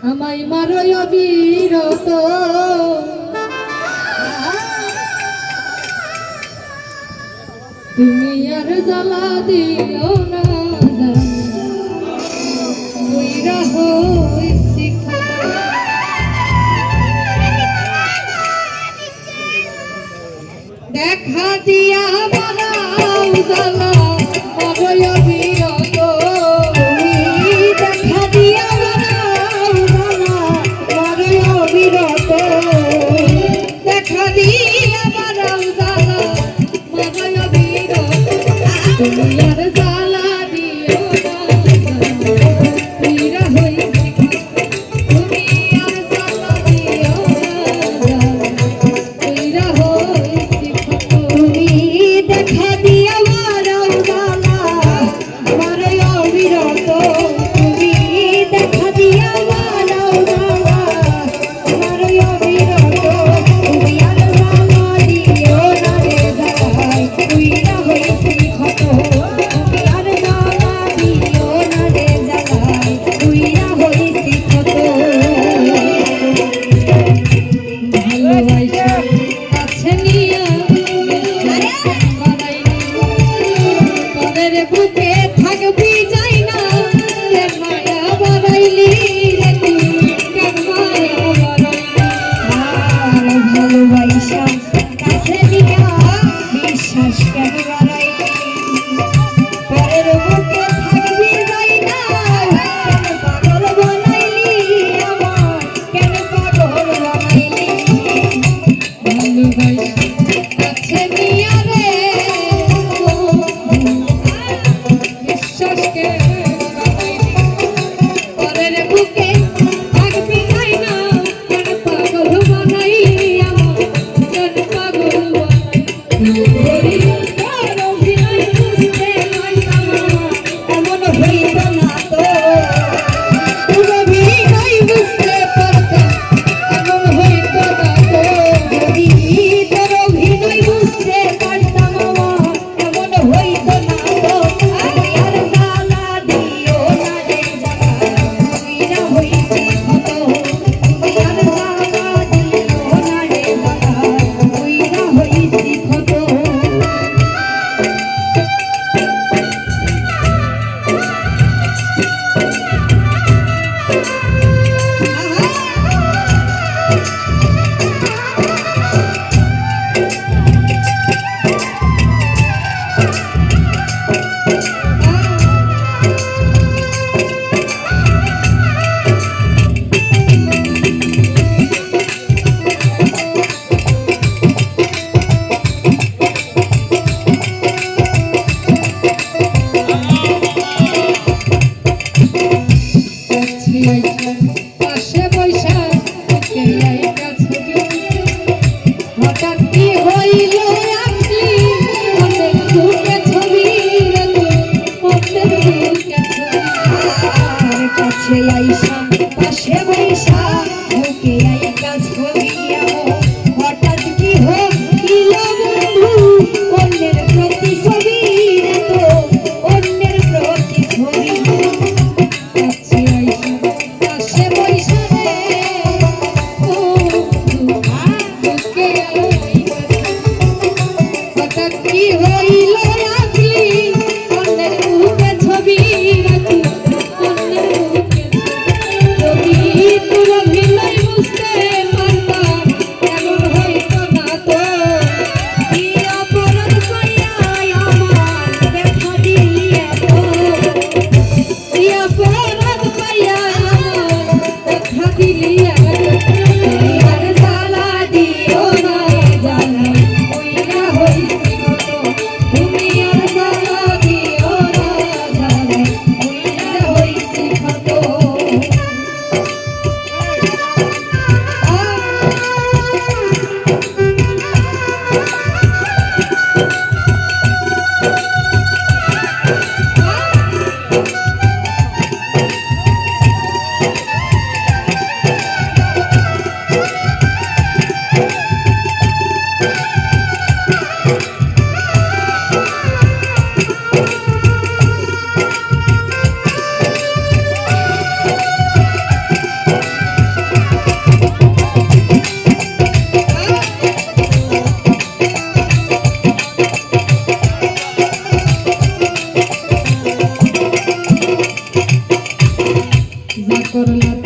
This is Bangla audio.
আমায় মারয় অবিরত তুমি আর জ্বালা দিও না কইরা হইছি দেখা দিয়া বানাও জ্বালা মারয় অবিরত দেখা দিয়া বানাও জ্বালা মারয় অবিরত দেখা দিয়া বানাও জ্বালা মারয় অবিরত তুমি আর জ্বালা দিও না কইরা হইছি তুমি আর জ্বালা দিও না কইরা হইছি তুমি দেখা দিয়া বানাও জ্বালা মারয় অবিরত তুমি দেখা দিয়া বানাও জ্বালা মারয় অবিরত তুমি আর জ্বালা দিও না রে জ্বালাই কইরা হইছি ক্ষত তুমি আর জ্বালা দিও না রে জ্বালাই কইরা হইছি ক্ষত ভালোবাসা কাছে নিয়া কদের বুকে থাকবি যাই না কেন মায়া বাড়াইলি রে তুই কেন মায়া বাড়াইলি আর ভালোবাসা কাছে নিয়া বিশ্বাস কেন বাড়াইলি পরের বুকে থাকবি যাই না কেন পাগল বানাইলি আমার কেন পাগল বানাইলি ভালোবাসা কাছে নিয়া রে বিশ্বাসকে বানাইলি পরের বুকে থাকবি যাই না কেন পাগল বানাইলি আমার কেন পাগল বানাইলি তোর অভিনয় বুঝতে পারতাম না এমন হইত না তো তোর অভিনয় বুঝতে পারতাম এমন হইত না তো যদি তোর অভিনয় বুঝতে পারতাম আমার এমন হইত না তো আমি আর জ্বালা দিও না রে জ্বালা কইরা হইছি ক্ষত তুমি আর জ্বালা দিও না রে জ্বালা কইরা হইছি ক্ষত পাশে বৈশা হঠাৎ কি হইল আসলি অনেক বুকে ছবি রে তুই অনেক বুকে ছবি আর কাছে আইসা পাশে বৈশা বুকে আইকা ছবি হঠাৎ কি হইল বন্ধু অন্যের প্রতি ছবি রে তো অন্যের প্রতি ছবি কাছে আইসা পাশে বৈশা রে ও বুকে হঠাৎ কি হইল আসলি অন্যের বুকে ছবি রাখি অন্যের বুকে ছবি তোর করলা